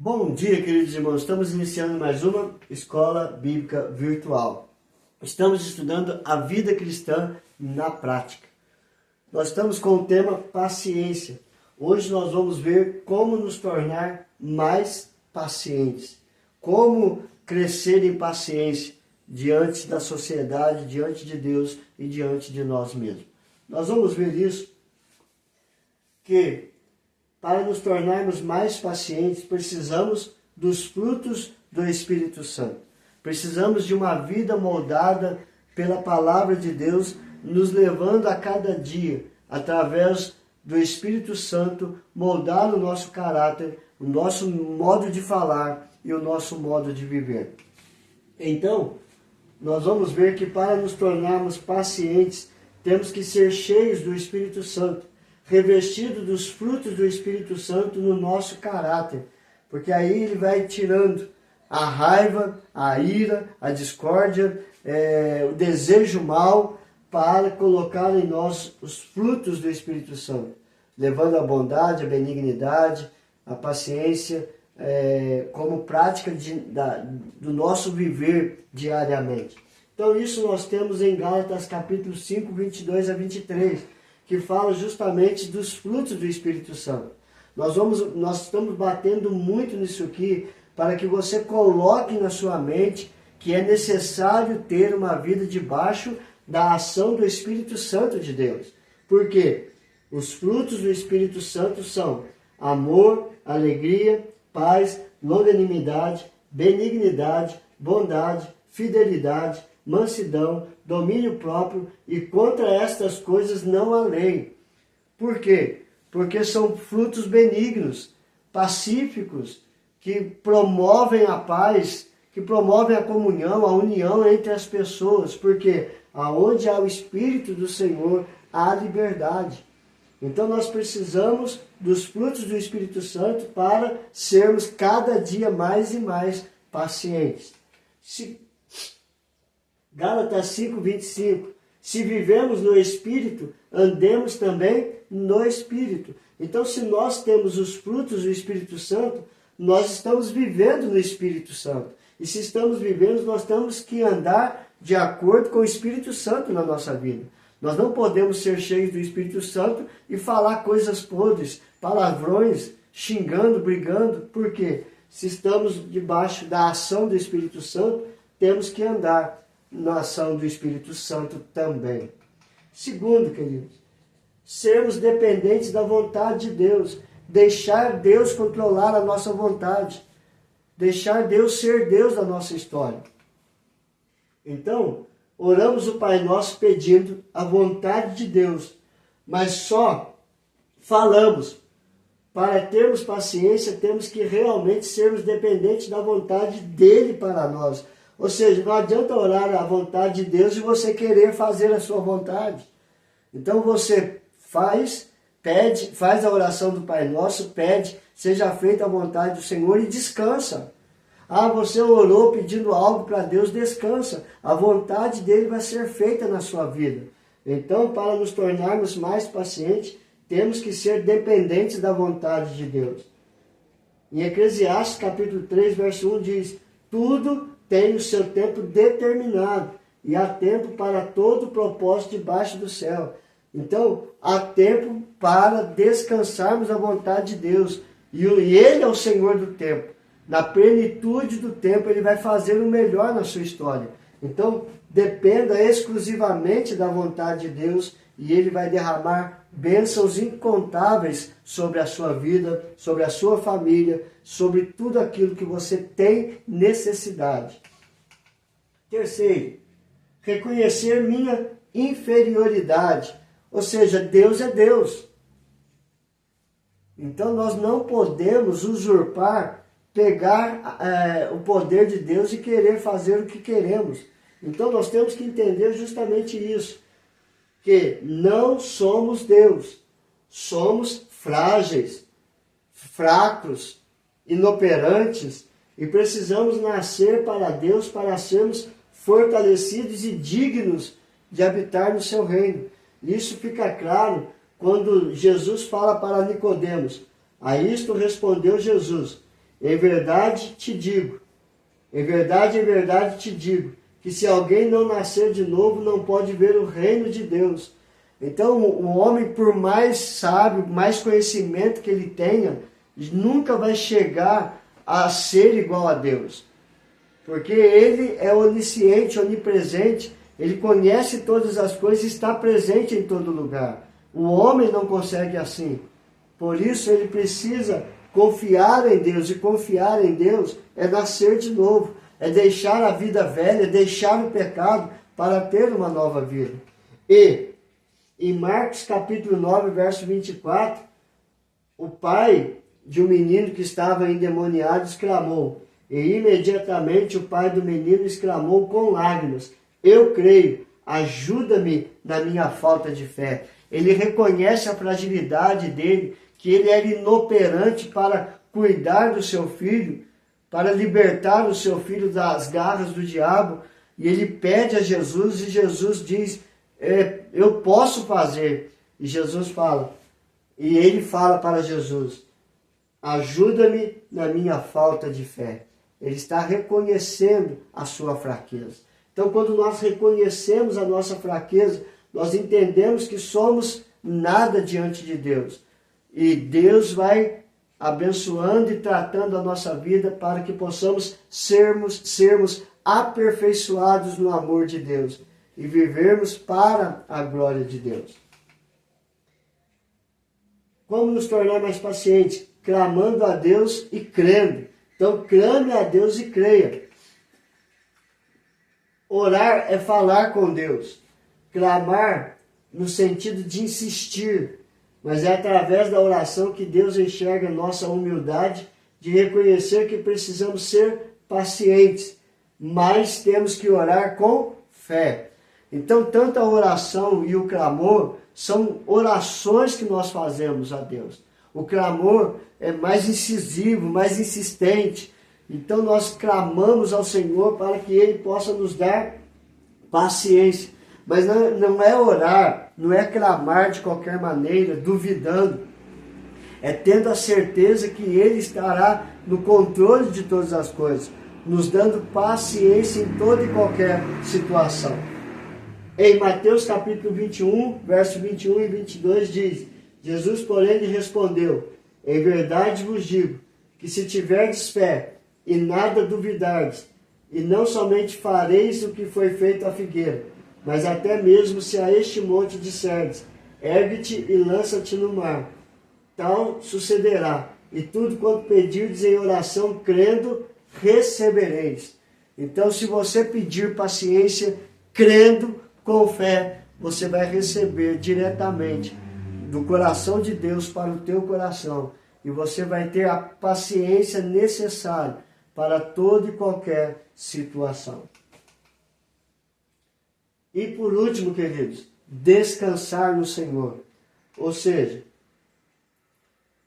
Bom dia, queridos irmãos. Estamos iniciando mais uma escola bíblica virtual. Estamos estudando a vida cristã na prática. Nós estamos com o tema paciência. Hoje nós vamos ver como nos tornar mais pacientes. Como crescer em paciência diante da sociedade, diante de Deus e diante de nós mesmos. Nós vamos ver isso, que para nos tornarmos mais pacientes, precisamos dos frutos do Espírito Santo. Precisamos de uma vida moldada pela palavra de Deus, nos levando a cada dia, através do Espírito Santo, moldar o nosso caráter, o nosso modo de falar e o nosso modo de viver. Então, nós vamos ver que para nos tornarmos pacientes, temos que ser cheios do Espírito Santo, revestido dos frutos do Espírito Santo no nosso caráter, porque aí ele vai tirando a raiva, a ira, a discórdia, o desejo mal, para colocar em nós os frutos do Espírito Santo, levando a bondade, a benignidade, a paciência, como prática do nosso viver diariamente. Então isso nós temos em Gálatas capítulo 5, 22 a 23, que fala justamente dos frutos do Espírito Santo. Nós estamos batendo muito nisso aqui, para que você coloque na sua mente que é necessário ter uma vida debaixo da ação do Espírito Santo de Deus. Por quê? Os frutos do Espírito Santo são amor, alegria, paz, longanimidade, benignidade, bondade, fidelidade, mansidão, domínio próprio, e contra estas coisas não há lei. Por quê? Porque são frutos benignos, pacíficos, que promovem a paz, que promovem a comunhão, a união entre as pessoas, porque aonde há o Espírito do Senhor, há liberdade. Então nós precisamos dos frutos do Espírito Santo para sermos cada dia mais e mais pacientes. Gálatas 5, 25. Se vivemos no Espírito, andemos também no Espírito. Então, se nós temos os frutos do Espírito Santo, nós estamos vivendo no Espírito Santo. E se estamos vivendo, nós temos que andar de acordo com o Espírito Santo na nossa vida. Nós não podemos ser cheios do Espírito Santo e falar coisas podres, palavrões, xingando, brigando. Por quê? Se estamos debaixo da ação do Espírito Santo, temos que andar na ação do Espírito Santo também. Segundo, queridos, sermos dependentes da vontade de Deus. Deixar Deus controlar a nossa vontade. Deixar Deus ser Deus da nossa história. Então, oramos o Pai Nosso pedindo a vontade de Deus, mas só falamos. Para termos paciência, temos que realmente sermos dependentes da vontade dele para nós. Ou seja, não adianta orar a vontade de Deus e você querer fazer a sua vontade. Então você pede, faz a oração do Pai Nosso, pede, seja feita a vontade do Senhor e descansa. Você orou pedindo algo para Deus, descansa. A vontade dele vai ser feita na sua vida. Então, para nos tornarmos mais pacientes, temos que ser dependentes da vontade de Deus. Em Eclesiastes capítulo 3, verso 1 diz: tudo tem o seu tempo determinado, e há tempo para todo propósito debaixo do céu. Então, há tempo para descansarmos a vontade de Deus, e Ele é o Senhor do tempo. Na plenitude do tempo, Ele vai fazer o melhor na sua história. Então, dependa exclusivamente da vontade de Deus, e Ele vai derramar bênçãos incontáveis sobre a sua vida, sobre a sua família, sobre tudo aquilo que você tem necessidade. Terceiro, reconhecer minha inferioridade. Ou seja, Deus é Deus. Então nós não podemos usurpar, pegar o poder de Deus e querer fazer o que queremos. Então nós temos que entender justamente isso, que não somos Deus, somos frágeis, fracos, inoperantes, e precisamos nascer para Deus para sermos fortalecidos e dignos de habitar no seu reino. Isso fica claro quando Jesus fala para Nicodemos. A isto respondeu Jesus: em verdade em verdade te digo, que se alguém não nascer de novo, não pode ver o reino de Deus. Então, o homem, por mais sábio, mais conhecimento que ele tenha, nunca vai chegar a ser igual a Deus. Porque ele é onisciente, onipresente, ele conhece todas as coisas e está presente em todo lugar. O homem não consegue assim. Por isso ele precisa confiar em Deus, e confiar em Deus é nascer de novo, é deixar a vida velha, deixar o pecado para ter uma nova vida. E em Marcos capítulo 9, verso 24, o pai de um menino que estava endemoniado exclamou, e imediatamente o pai do menino exclamou com lágrimas, eu creio, ajuda-me na minha falta de fé. Ele reconhece a fragilidade dele, que ele era inoperante para cuidar do seu filho, para libertar o seu filho das garras do diabo, e ele pede a Jesus, e Jesus diz, eu posso fazer. E Jesus fala, e ele fala para Jesus, ajuda-me na minha falta de fé. Ele está reconhecendo a sua fraqueza. Então, quando nós reconhecemos a nossa fraqueza, nós entendemos que somos nada diante de Deus. E Deus vai abençoando e tratando a nossa vida para que possamos sermos aperfeiçoados no amor de Deus e vivermos para a glória de Deus. Como nos tornar mais pacientes? Clamando a Deus e crendo. Então, clame a Deus e creia. Orar é falar com Deus. Clamar no sentido de insistir. Mas é através da oração que Deus enxerga nossa humildade de reconhecer que precisamos ser pacientes. Mas temos que orar com fé. Então, tanto a oração e o clamor são orações que nós fazemos a Deus. O clamor é mais incisivo, mais insistente. Então nós clamamos ao Senhor para que Ele possa nos dar paciência. Mas não é orar, não é clamar de qualquer maneira, duvidando. É tendo a certeza que Ele estará no controle de todas as coisas, nos dando paciência em toda e qualquer situação. Em Mateus capítulo 21, verso 21 e 22 diz, Jesus, porém, lhe respondeu, em verdade vos digo, que se tiverdes fé e nada duvidardes, e não somente fareis o que foi feito à figueira, mas até mesmo se a este monte disserdes, ergue-te e lança-te no mar, tal sucederá, e tudo quanto pedirdes em oração, crendo, recebereis. Então, se você pedir paciência, crendo, com fé, você vai receber diretamente do coração de Deus para o teu coração. E você vai ter a paciência necessária para toda e qualquer situação. E por último, queridos, descansar no Senhor. Ou seja,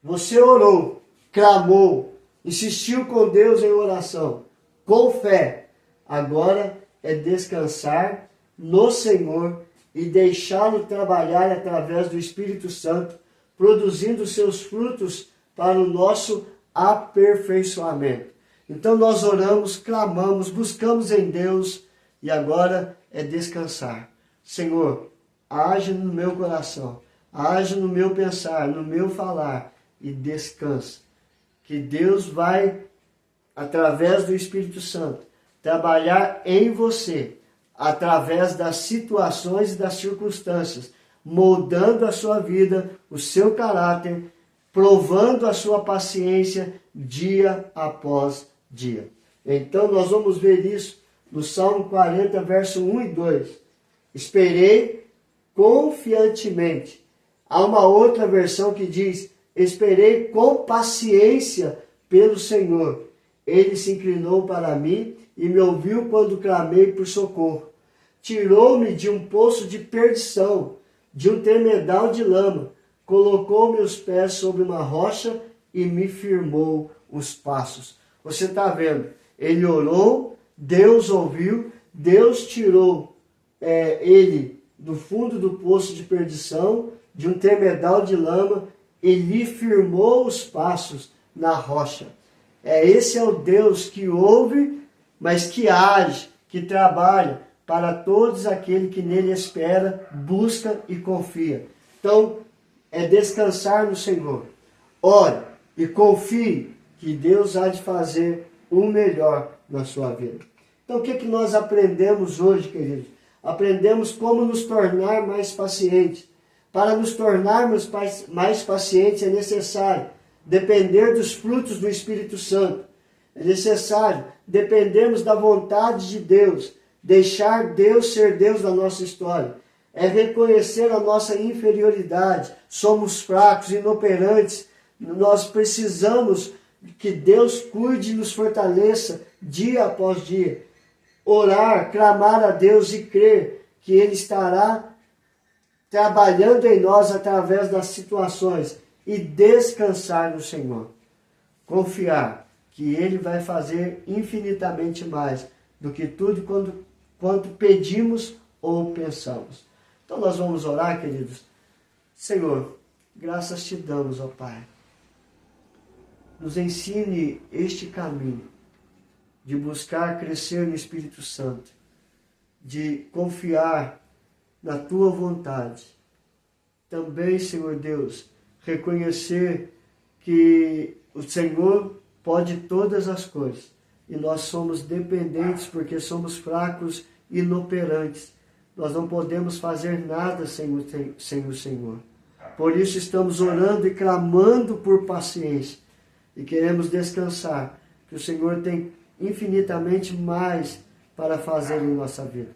você orou, clamou, insistiu com Deus em oração, com fé. Agora é descansar no Senhor e deixá-lo trabalhar através do Espírito Santo, produzindo seus frutos para o nosso aperfeiçoamento. Então nós oramos, clamamos, buscamos em Deus e agora é descansar. Senhor, age no meu coração, age no meu pensar, no meu falar e descansa. Que Deus vai, através do Espírito Santo, trabalhar em você, através das situações e das circunstâncias, moldando a sua vida, o seu caráter, provando a sua paciência dia após dia. Então nós vamos ver isso no Salmo 40, verso 1 e 2. Esperei confiantemente. Há uma outra versão que diz, esperei com paciência pelo Senhor. Ele se inclinou para mim e me ouviu quando clamei por socorro. Tirou-me de um poço de perdição, de um tremedal de lama. Colocou meus pés sobre uma rocha e me firmou os passos. Você está vendo? Ele orou, Deus ouviu, Deus tirou ele do fundo do poço de perdição, de um tremedal de lama, e lhe firmou os passos na rocha. Esse é o Deus que ouve, mas que age, que trabalha para todos aqueles que nele espera, busca e confia. Então, é descansar no Senhor. Ore e confie que Deus há de fazer o melhor na sua vida. Então, o que nós aprendemos hoje, queridos? Aprendemos como nos tornar mais pacientes. Para nos tornarmos mais pacientes é necessário depender dos frutos do Espírito Santo. É necessário dependermos da vontade de Deus, deixar Deus ser Deus da nossa história. É reconhecer a nossa inferioridade. Somos fracos, inoperantes. Nós precisamos que Deus cuide e nos fortaleça dia após dia. Orar, clamar a Deus e crer que Ele estará trabalhando em nós através das situações e descansar no Senhor. Confiar que Ele vai fazer infinitamente mais do que tudo quanto pedimos ou pensamos. Então nós vamos orar, queridos. Senhor, graças te damos, ó Pai. Nos ensine este caminho de buscar crescer no Espírito Santo, de confiar na Tua vontade. Também, Senhor Deus, reconhecer que o Senhor pode todas as coisas e nós somos dependentes porque somos fracos e inoperantes. Nós não podemos fazer nada sem o Senhor. Por isso estamos orando e clamando por paciência e queremos descansar, que o Senhor tem infinitamente mais para fazer em nossa vida.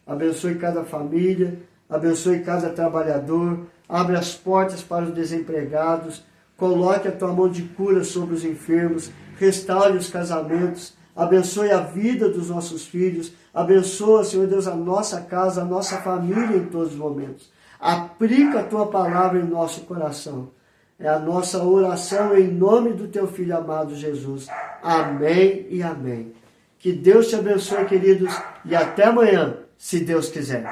Abençoe cada família, abençoe cada trabalhador, abre as portas para os desempregados, coloque a tua mão de cura sobre os enfermos, restaure os casamentos, abençoe a vida dos nossos filhos, abençoa, Senhor Deus, a nossa casa, a nossa família em todos os momentos. Aplica a tua palavra em nosso coração. É a nossa oração em nome do teu Filho amado Jesus. Amém e amém. Que Deus te abençoe, queridos, e até amanhã, se Deus quiser.